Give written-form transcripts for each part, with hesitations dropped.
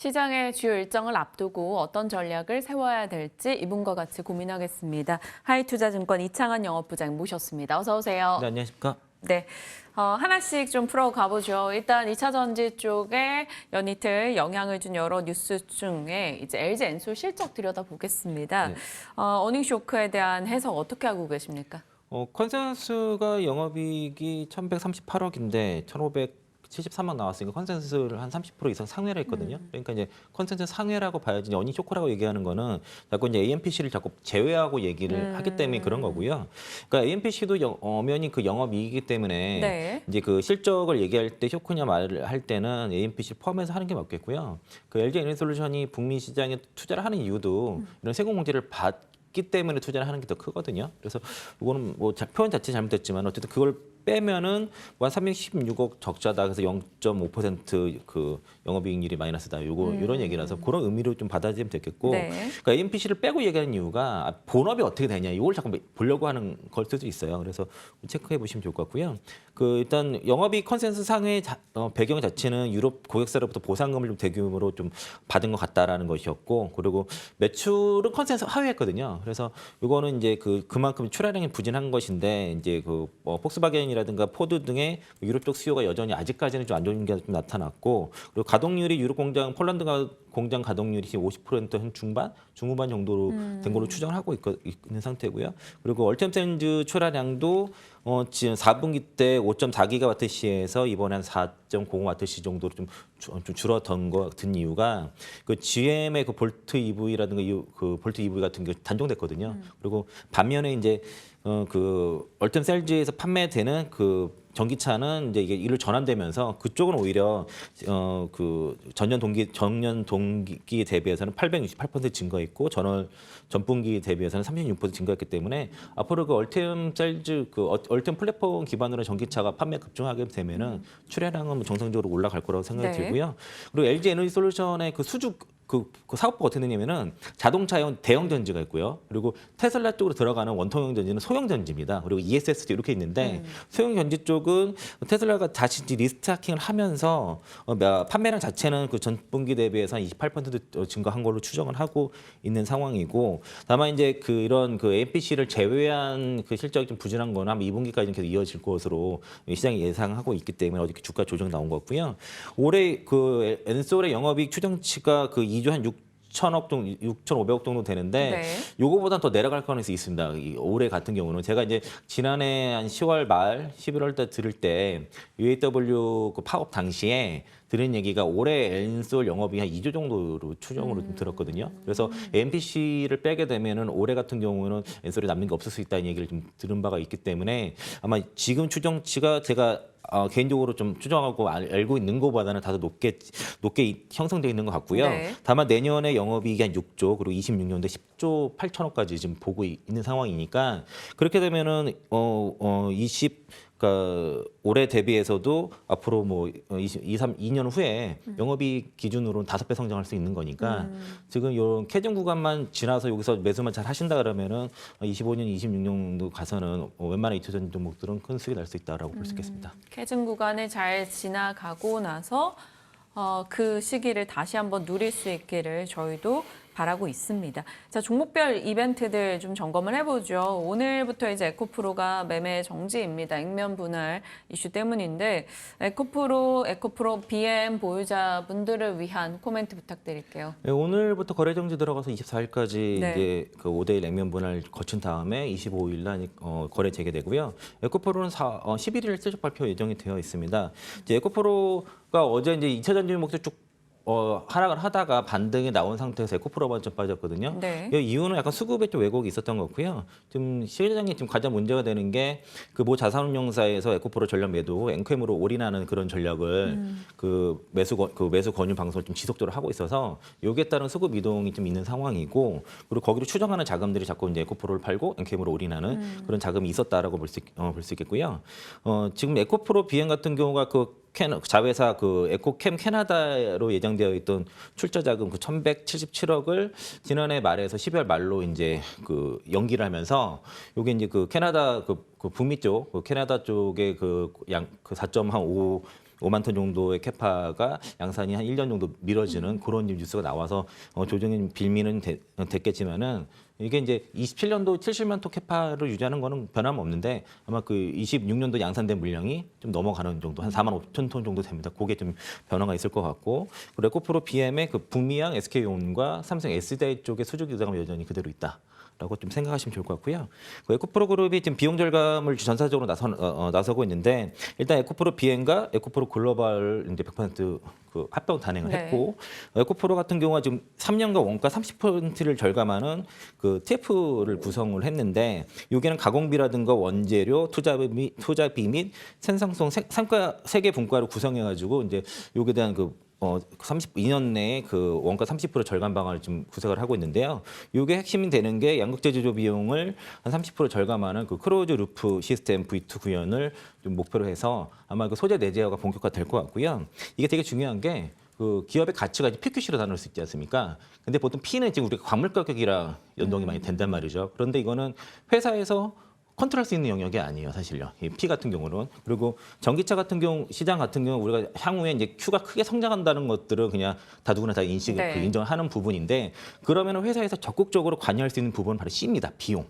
시장의 주요 일정을 앞두고 어떤 전략을 세워야 될지 이분과 같이 고민하겠습니다. 하이투자증권 이창한 영업부장 모셨습니다. 어서 오세요. 네, 안녕하십니까? 네, 하나씩 좀 풀어가보죠. 일단 2차 전지 쪽에 연이틀 영향을 준 여러 뉴스 중에 이제 LG 엔솔 실적 들여다보겠습니다. 네. 어닝 쇼크에 대한 해석 어떻게 하고 계십니까? 컨센서스가 영업이익이 1,138억인데 1,573억 나왔으니까 컨센서스를 한 30% 이상 상회를 했거든요. 그러니까 이제 컨센서스 상회라고 봐야지 이제 어닝 쇼크라고 얘기하는 거는 자꾸 이제 AMPC를 자꾸 제외하고 얘기를 하기 때문에 그런 거고요. 그러니까 AMPC도 엄연히 그 영업이익이기 때문에 네. 이제 그 실적을 얘기할 때 쇼크냐 말을 할 때는 AMPC 포함해서 하는 게 맞겠고요. 그 LG 에너지솔루션이 북미 시장에 투자를 하는 이유도 이런 세금 공제를 받기 때문에 투자를 하는 게 더 크거든요. 그래서 이거는 뭐 표현 자체 잘못됐지만 어쨌든 그걸 빼면은 뭐 한 316억 적자다. 그래서 0.5%그 영업이익률이 마이너스다. 요거 이런 얘기라서 그런 의미로 좀 받아들이면 되겠고. 네. 그러니까 AMPC를 빼고 얘기하는 이유가 본업이 어떻게 되냐. 이걸 자꾸 보려고 하는 걸 수도 있어요. 그래서 체크해 보시면 좋을 것 같고요. 그 일단 영업이익 컨센서스 상회 배경 자체는 유럽 고객사로부터 보상금을 좀 대규모로 좀 받은 것 같다라는 것이었고, 그리고 매출은 컨센서스 하회했거든요. 그래서 이거는 이제 그만큼 출하량이 부진한 것인데 이제 폭스바겐이라든가 포드 등의 유럽 쪽 수요가 여전히 아직까지는 좀 안 좋은 게 좀 나타났고, 그리고 가동률이 유럽 공장 폴란드 공장 가동률이 50% 중후반 정도로 된 걸로 추정을 하고 있는 상태고요. 그리고 얼템센즈 출하량도 지금 4분기 때 5.4기가와트시에서 이번에 한 4.05와트시 정도로 좀 줄어든 거 같은 이유가 그 GM의 그 볼트 EV라든가 그 볼트 EV 같은 게 단종됐거든요. 그리고 반면에 이제 그 얼템셀즈에서 판매되는 그 전기차는 이제 이게 일로 전환되면서 그쪽은 오히려 그 전년 동기에 대비해서는 868% 증가했고 전분기 대비해서는 36% 증가했기 때문에 앞으로 그 얼템셀즈 얼템 플랫폼 기반으로 전기차가 판매 급증하게 되면은 출하량은 정상적으로 올라갈 거라고 생각이 네. 들고요. 그리고 LG 에너지솔루션의 그 수주 그 사업부가 어떻게 되냐면은 자동차용 대형 전지가 있고요. 그리고 테슬라 쪽으로 들어가는 원통형 전지는 소형 전지입니다. 그리고 ESS도 이렇게 있는데 소형 전지 쪽은 테슬라가 다시 리스타킹을 하면서 판매량 자체는 그 전분기 대비해서 한 28% 증가한 걸로 추정을 하고 있는 상황이고, 다만 이제 이런 AMPC를 제외한 그 실적이 좀 부진한 거는 아마 2분기까지는 계속 이어질 것으로 시장이 예상하고 있기 때문에 어저께 주가 조정 나온 것 같고요. 올해 그 엔솔의 영업이익 추정치가 2조 한 6천억 정도, 6,500억 정도 되는데 네. 요거보다 더 내려갈 가능성이 있습니다. 올해 같은 경우는 제가 이제 지난해 한 10월 말 11월 달 들을 때 UAW 그 파업 당시에 들은 얘기가 올해 엔솔 영업이 한 2조 정도로 추정으로 좀 들었거든요. 그래서 AMPC를 빼게 되면은 올해 같은 경우는 엔솔에 남는 게 없을 수 있다는 얘기를 좀 들은 바가 있기 때문에 아마 지금 추정치가 제가 개인적으로 좀 추정하고 알고 있는 것보다는 다소 높게 형성되어 있는 것 같고요. 네. 다만 내년에 영업이익이 한 6조 그리고 26년도에 10조 8천억까지 지금 보고 있는 상황이니까 그렇게 되면은 그러니까 올해 대비해서도 앞으로 뭐 2년 후에 영업이익 기준으로는 5배 성장할 수 있는 거니까 지금 이런 캐전 구간만 지나서 여기서 매수만 잘 하신다 그러면은 25년, 26년도 가서는 웬만한 이투전 종목들은 큰 수익이 날 수 있다라고 볼 수 있겠습니다. 캐즘 구간을 잘 지나가고 나서 그 시기를 다시 한번 누릴 수 있기를 저희도 바라고 있습니다. 자, 종목별 이벤트들 좀 점검을 해보죠. 오늘부터 이제 에코프로가 매매 정지입니다. 액면 분할 이슈 때문인데 에코프로 BM 보유자분들을 위한 코멘트 부탁드릴게요. 네, 오늘부터 거래 정지 들어가서 24일까지 네. 이제 그 5대1 액면 분할 거친 다음에 25일 날 거래 재개되고요. 에코프로는 11일 실적 발표 예정이 되어 있습니다. 이제 에코프로가 어제 이제 2차 전지 목표 쭉 하락을 하다가 반등이 나온 상태에서 에코프로만 좀 빠졌거든요. 네. 이 이유는 약간 수급에 좀 왜곡이 있었던 것 같고요. 지금 시장이 지금 가장 문제가 되는 게 그 모 자산운용사에서 에코프로 전략 매도, 앵크엠으로 올인하는 그런 전략을 매수 권유 방송을 좀 지속적으로 하고 있어서 여기에 따른 수급 이동이 좀 있는 상황이고, 그리고 거기로 추정하는 자금들이 자꾸 이제 에코프로를 팔고 앵크엠으로 올인하는 그런 자금이 있었다라고 볼 수 있겠고요. 지금 에코프로 비행 같은 경우가 자회사 에코캠 캐나다로 예정되어 있던 출자 자금 1,177억을 지난해 말에서 12월 말로 이제 연기를 하면서 요게 이제 캐나다 북미 쪽 캐나다 쪽에 4.5 5만 톤 정도의 캐파가 양산이 한 1년 정도 미뤄지는 그런 뉴스가 나와서 조정이 빌미는 됐겠지만은 이게 이제 27년도 70만 톤 캐파를 유지하는 거는 변함없는데 아마 그 26년도 양산된 물량이 좀 넘어가는 정도 한 4만 5천 톤 정도 됩니다. 그게 좀 변화가 있을 것 같고 그리고 에코프로 BM의 그 북미양 SK온과 삼성 SDI 쪽의 수주 규정은 여전히 그대로 있다. 라고 좀 생각하시면 좋을 것 같고요. 그 에코프로 그룹이 지금 비용 절감을 전사적으로 나서고 있는데 일단 에코프로 비엔과 에코프로 글로벌 이제 100%그 합병 단행을 네. 했고 에코프로 같은 경우가 지금 3년간 원가 30%를 절감하는 그 TF를 구성을 했는데 여기는 가공비라든가 원재료, 투자비 및 생산성 상가 세개 분과를 구성해가지고 이제 여기에 대한 그 32년 내에 그 원가 30% 절감 방안을 좀 구색을 하고 있는데요. 이게 핵심이 되는 게 양극재 제조 비용을 한 30% 절감하는 그 크로즈 루프 시스템 V2 구현을 좀 목표로 해서 아마 그 소재 내재화가 본격화될 것 같고요. 이게 되게 중요한 게 그 기업의 가치가 이제 PQC로 나눌 수 있지 않습니까? 근데 보통 P는 지금 우리가 광물 가격이랑 연동이 많이 된단 말이죠. 그런데 이거는 회사에서 컨트롤할 수 있는 영역이 아니에요, 사실요. 이 P 같은 경우는. 그리고 전기차 같은 경우, 시장 같은 경우 우리가 향후에 이제 Q가 크게 성장한다는 것들은 그냥 다 누구나 다 네. 인정하는 부분인데 그러면 회사에서 적극적으로 관여할 수 있는 부분은 바로 C입니다, 비용.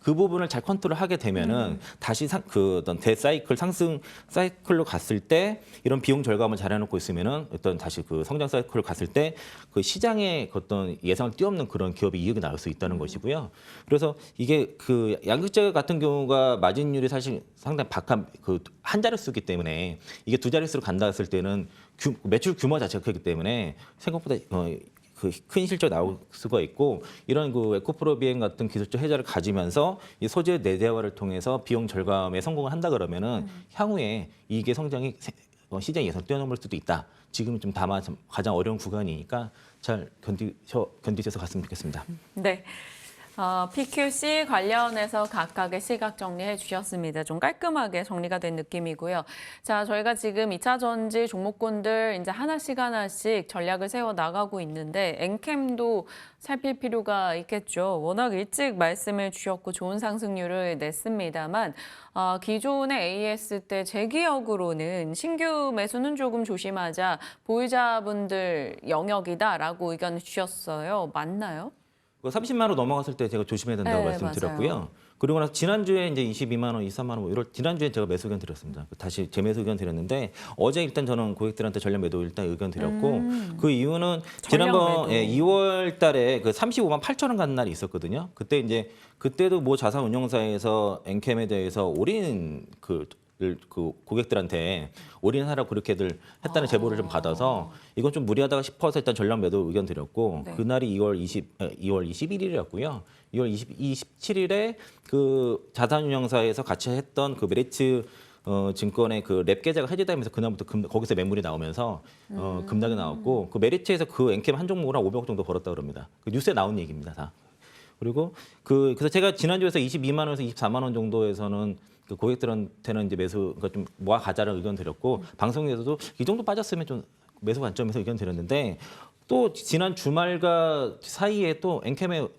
그 부분을 잘 컨트롤하게 되면은 다시 그 어떤 대사이클 상승 사이클로 갔을 때 이런 비용 절감을 잘 해놓고 있으면은 어떤 다시 그 성장 사이클로 갔을 때 그 시장의 어떤 예상을 뛰어넘는 그런 기업의 이익이 나올 수 있다는 것이고요. 그래서 이게 그 양극재 같은 경우가 마진율이 사실 상당히 박한 그 한 자릿수기 때문에 이게 두 자릿수로 간다 했을 때는 매출 규모 자체가 크기 때문에 생각보다 그 큰 실적 나올 수가 있고 이런 그 에코프로 비행 같은 기술적 혜자를 가지면서 이 소재 내재화를 통해서 비용 절감에 성공을 한다 그러면은 향후에 이게 성장이 시장 예상 뛰어넘을 수도 있다. 지금 좀 다만 가장 어려운 구간이니까 잘 견디셔서 갔으면 좋겠습니다. 네. PQC 관련해서 각각의 시각 정리해 주셨습니다. 좀 깔끔하게 정리가 된 느낌이고요. 자, 저희가 지금 2차 전지 종목군들 이제 하나씩 전략을 세워 나가고 있는데 엔캠도 살필 필요가 있겠죠. 워낙 일찍 말씀을 주셨고 좋은 상승률을 냈습니다만 기존의 AS 때 제 기억으로는 신규 매수는 조금 조심하자 보유자분들 영역이다라고 의견을 주셨어요. 맞나요? 30만 원 넘어갔을 때 제가 조심해야 된다고 네, 말씀드렸고요. 맞아요. 그리고 나서 지난주에 이제 22만 원, 23만 원, 뭐 이럴 지난주에 제가 매수 의견 드렸습니다. 다시 재매수 의견 드렸는데 어제 일단 저는 고객들한테 전략 매도 일단 의견 드렸고 그 이유는 지난번 매도. 2월 달에 그 35만 8천 원 간 날이 있었거든요. 그때 이제 그때도 뭐 자산 운용사에서 엔캠에 대해서 올인 그 고객들한테 올인하라고 그렇게들 했다는 제보를 좀 받아서 이건 좀 무리하다가 싶어서 일단 전략 매도 의견 드렸고 네. 그날이 2월 21일이었고요. 2월 27일에 그 자산운용사에서 같이 했던 그 메리츠 증권의 그 랩 계좌가 해지되면서 그날부터 거기서 매물이 나오면서 급락이 나왔고 그 메리츠에서 그 엔캠 한 종목을 한 500억 정도 벌었다 그럽니다. 그 뉴스에 나온 얘기입니다, 다. 그리고 그래서 제가 지난주에서 22만 원에서 24만 원 정도에서는 그 고객들한테는 이제 매수 그러니까 좀 모아 가자를 의견 드렸고 방송에서도 이 정도 빠졌으면 좀 매수 관점에서 의견 드렸는데 또 지난 주말과 사이에 또 엔캠의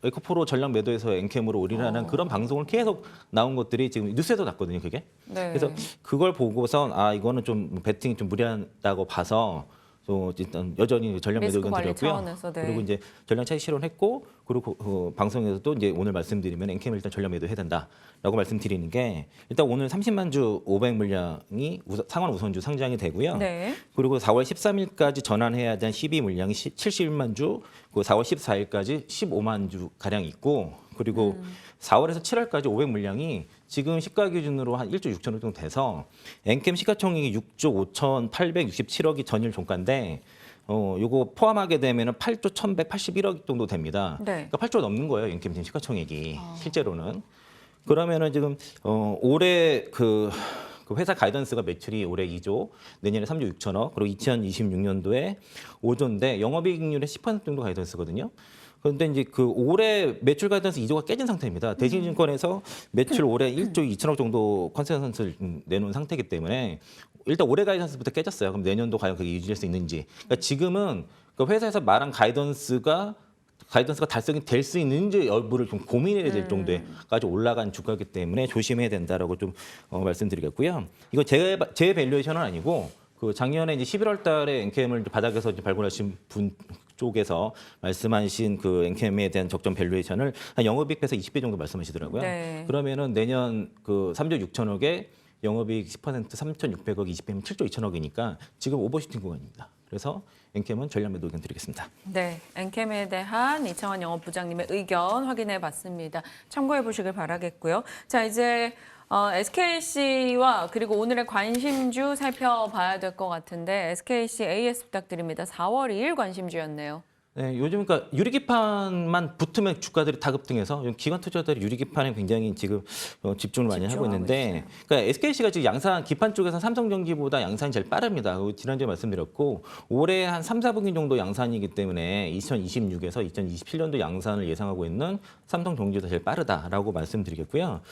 에코프로 전략 매도에서 엔캠으로 올인하는 그런 방송을 계속 나온 것들이 지금 뉴스에도 났거든요, 그게. 네. 그래서 그걸 보고선 이거는 좀 배팅이 좀 무리하다고 봐서 또 일단 여전히 전략 매도 리스크 의견 관리 드렸고요. 차원에서, 네. 그리고 이제 전량 차익 실현했고 그리고 그 방송에서도 이제 오늘 말씀드리면 엔캠을 일단 전략 매도해야 된다라고 말씀드리는 게 일단 오늘 30만 주 500 물량이 상환 우선주 상장이 되고요. 네. 그리고 4월 13일까지 전환해야 되는 12 물량이 71만 주, 그 4월 14일까지 15만 주 가량 있고 그리고 4월에서 7월까지 500 물량이 지금 시가 기준으로 한 1조 6천억 정도 돼서 엔캠 시가총액이 6조 5,867억이 전일 종가인데 요거 포함하게 되면은 8조 1,181억 정도 됩니다. 네. 그러니까 8조 넘는 거예요, 엔캠 지금 시가총액이 실제로는. 그러면은 지금 올해 그 회사 가이던스가 매출이 올해 2조, 내년에 3조 6천억, 그리고 2026년도에 5조인데 영업이익률의 10% 정도 가이던스거든요. 그런데 이제 그 올해 매출 가이던스 2조가 깨진 상태입니다. 대신증권에서 매출 올해 1조 2천억 정도 컨센서스를 내놓은 상태이기 때문에 일단 올해 가이던스부터 깨졌어요. 그럼 내년도 과연 그게 유지할 수 있는지. 그러니까 지금은 그 회사에서 말한 가이던스가 달성이 될 수 있는지 여부를 좀 고민해야 될 정도까지 올라간 주가이기 때문에 조심해야 된다라고 좀 말씀드리겠고요. 이거 제 밸류에이션은 아니고 그 작년에 이제 11월 달에 엔캠을 바닥에서 이제 발굴하신 분 쪽에서 말씀하신 그 엔캠에 대한 적정 밸류에이션을 한 영업이익에서 20배 정도 말씀하시더라고요. 네. 그러면은 내년 그 3조 6천억에 영업이익 10% 3,600억 20배면 7조 2천억이니까 지금 오버슈팅 구간입니다. 그래서 엔캠은 전략 매도 의견 드리겠습니다. 네, 엔캠에 대한 이창환 영업부장님의 의견 확인해 봤습니다. 참고해 보시길 바라겠고요. 자, 이제 SKC와 그리고 오늘의 관심주 살펴봐야 될 것 같은데 SKC AS 부탁드립니다. 4월 2일 관심주였네요. 네, 요즘 그러니까 유리기판만 붙으면 주가들이 다 급등해서 기관 투자자들이 유리기판에 굉장히 지금 집중을 많이 하고 있는데, 그러니까 SKC가 지금 양산 기판 쪽에서 삼성전기보다 양산이 제일 빠릅니다. 지난주에 말씀드렸고 올해 한 3, 4분기 정도 양산이기 때문에 2026에서 2027년도 양산을 예상하고 있는 삼성전기보다 제일 빠르다라고 말씀드리겠고요.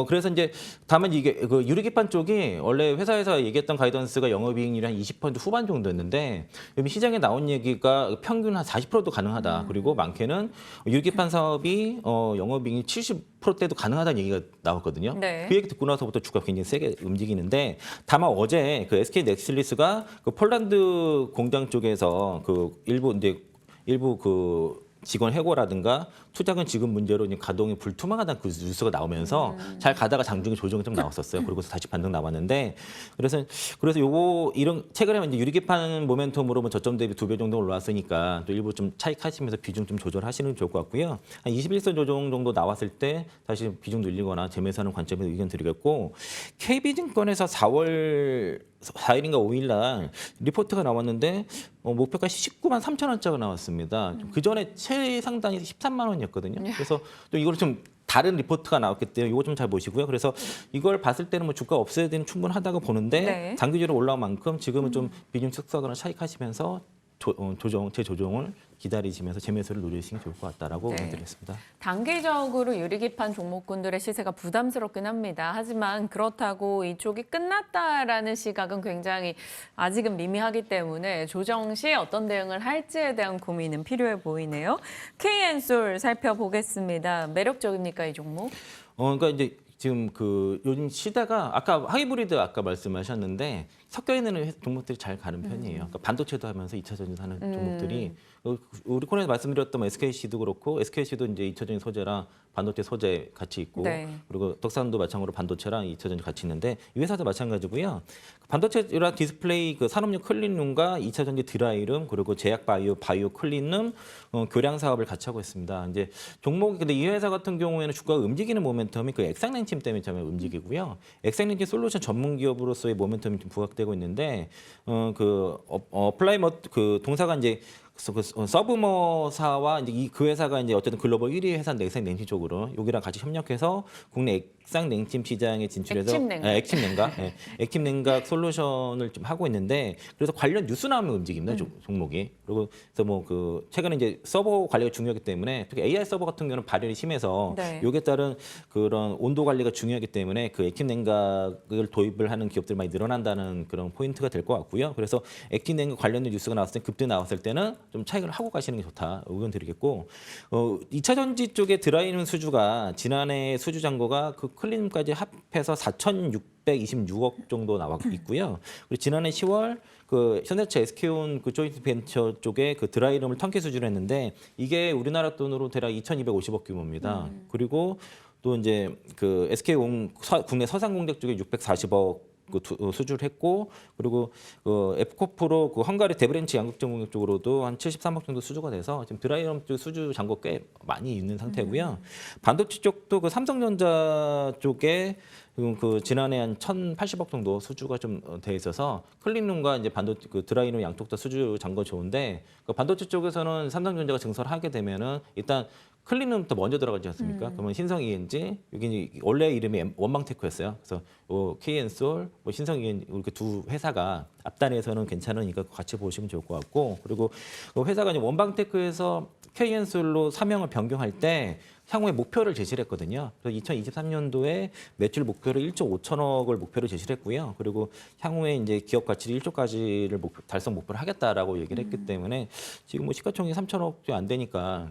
그래서 이제 다만 이게 그 유리기판 쪽이 원래 회사에서 얘기했던 가이던스가 영업이익률이 한 20% 후반 정도였는데 여기 시장에 나온 얘기가 평균 한 40%도 가능하다. 그리고 많게는 유리기판 사업이 영업이익이 70%대도 가능하다는 얘기가 나왔거든요. 네. 그 얘기 듣고 나서부터 주가 굉장히 세게 움직이는데 다만 어제 그 SK 넥슬리스가 그 폴란드 공장 쪽에서 그 일부 그 직원 해고라든가 투자금 지급 문제로 이제 가동이 불투명하다는 그 뉴스가 나오면서 잘 가다가 장중에 조정이 좀 나왔었어요. 그러고서 다시 반등 나왔는데 그래서 요거 이런 최근에 이제 유리기판 모멘텀으로 뭐 저점 대비 2배 정도 올라왔으니까 또 일부 좀 차익하시면서 비중 좀 조절하시는 게 좋을 것 같고요. 한 21선 조정 정도 나왔을 때 다시 비중 늘리거나 재매수하는 관점에서 의견 드리겠고 KB증권에서 4월 4일인가 5일 날 리포트가 나왔는데 목표가시 19만 3천 원짜리가 나왔습니다. 그 전에 최상단이 13만 원이었거든요. 그래서 또 이걸 좀 다른 리포트가 나왔기 때문에 이거 좀 잘 보시고요. 그래서 이걸 봤을 때는 뭐 주가 없어야 되는 충분하다고 보는데 네. 장기적으로 올라온 만큼 지금은 좀 비중 축소하거나 차익하시면서 재조정을 기다리시면서 재매수를 노리시는 게 좋을 것 같다라고 네. 의견드리겠습니다. 단기적으로 유리기판 종목군들의 시세가 부담스럽긴 합니다. 하지만 그렇다고 이쪽이 끝났다라는 시각은 굉장히 아직은 미미하기 때문에 조정 시 어떤 대응을 할지에 대한 고민은 필요해 보이네요. KN솔 살펴보겠습니다. 매력적입니까, 이 종목? 그러니까 이제 지금 그 요즘 시대가 아까 하이브리드 아까 말씀하셨는데 섞여 있는 종목들이 잘 가는 편이에요. 그러니까 반도체도 하면서 2차 전지 하는 종목들이 우리 코너에서 말씀드렸던 SKC도 그렇고 SKC도 이제 2차 전지 소재랑 반도체 소재 같이 있고 네. 그리고 덕산도 마찬가지로 반도체랑 2차 전지 같이 있는데 이 회사도 마찬가지고요. 반도체랑 디스플레이 그 산업용 클린룸과 2차 전지 드라이룸 그리고 제약 바이오 클린룸 교량 사업을 같이 하고 있습니다. 이제 종목이 근데 이 회사 같은 경우에는 주가가 움직이는 모멘텀이 그 액상냉찜 때문에 좀 움직이고요. 액상냉찜 솔루션 전문 기업으로서의 모멘텀이 좀 부각되고 있는데 어플라이머 그 동사가 이제 서브머사와 이제 그 회사가 이제 어쨌든 글로벌 1위 회사 액상 냉찜 쪽으로 여기랑 같이 협력해서 국내 액상 냉찜 시장에 진출해서 액침 냉각 솔루션을 좀 하고 있는데 그래서 관련 뉴스 나오면 움직입니다 종목이. 그리고 그래서 뭐 그 최근에 이제 서버 관리가 중요하기 때문에 특히 AI 서버 같은 경우는 발열이 심해서 네. 여기에 따른 그런 온도 관리가 중요하기 때문에 그 액침 냉각을 도입을 하는 기업들이 많이 늘어난다는 그런 포인트가 될 것 같고요. 그래서 액침 냉각 관련된 뉴스가 나왔을 때 급등 나왔을 때는 좀 차익을 하고 가시는 게 좋다 의견 드리겠고 2차 전지 쪽에 들어있는 수주가 지난해 수주 잔고가 그 클린까지 합해서 4,626억 정도 나와 있고요. 그리고 지난해 10월 그 현대차 SK온 그 조인트 벤처 쪽에 그 드라이룸을 턴키 수주를 했는데 이게 우리나라 돈으로 대략 2,250억 규모입니다. 그리고 또 이제 그 SK온 국내 서상공작 쪽에 640억 그 수주를 했고 그리고 그 에프코프로 그 헝가리 데브렌치 양극재 공격 쪽으로도 한 73억 정도 수주가 돼서 지금 드라이룸 쪽 수주 잔고 꽤 많이 있는 상태고요. 반도체 쪽도 그 삼성전자 쪽에 그 지난해 한 1,080억 정도 수주가 좀 돼 있어서 클린룸과 이제 반도체 그 드라이룸 양쪽 다 수주 잔고 좋은데 그 반도체 쪽에서는 삼성전자가 증설을 하게 되면은 일단 클린룸부터 먼저 들어가지 않습니까? 그러면 신성 ENG 여기 원래 이름이 원방테크였어요. 그래서 KN솔, 신성 ENG 이렇게 두 회사가 앞단에서는 괜찮으니까 같이 보시면 좋을 것 같고 그리고 그 회사가 이제 원방테크에서 KN솔로 사명을 변경할 때 향후에 목표를 제시를 했거든요. 그래서 2023년도에 매출 목표를 1조 5천억을 목표로 제시를 했고요. 그리고 향후에 이제 기업 가치를 1조까지를 달성 목표를 하겠다라고 얘기를 했기 때문에 지금 뭐 시가총액이 3천억도 안 되니까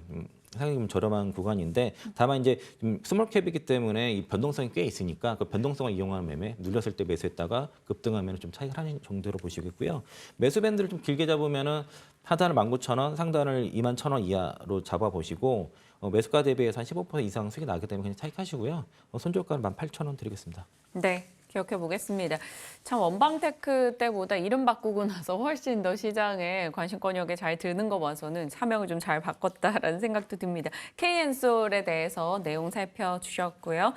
상당히 좀 저렴한 구간인데 다만 이제 좀 스몰캡이기 때문에 이 변동성이 꽤 있으니까 그 변동성을 이용하는 매매 눌렸을 때 매수했다가 급등하면 좀 차익을 하는 정도로 보시겠고요. 매수 밴드를 좀 길게 잡으면은 하단을 19,000원, 상단을 21,000원 이하로 잡아보시고 매수가 대비해서 한 15% 이상 수익이 나기 때문에 그냥 차익하시고요. 손절가는 18,000원 드리겠습니다. 네, 기억해 보겠습니다. 참 원방테크 때보다 이름 바꾸고 나서 훨씬 더 시장에 관심권역에 잘 드는 거 봐서는 사명을 좀 잘 바꿨다라는 생각도 듭니다. KN솔에 대해서 내용 살펴주셨고요.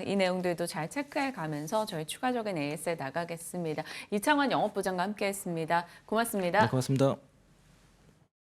이 내용들도 잘 체크해 가면서 저희 추가적인 AS에 나가겠습니다. 이창환 영업부장과 함께했습니다. 고맙습니다. 네, 고맙습니다.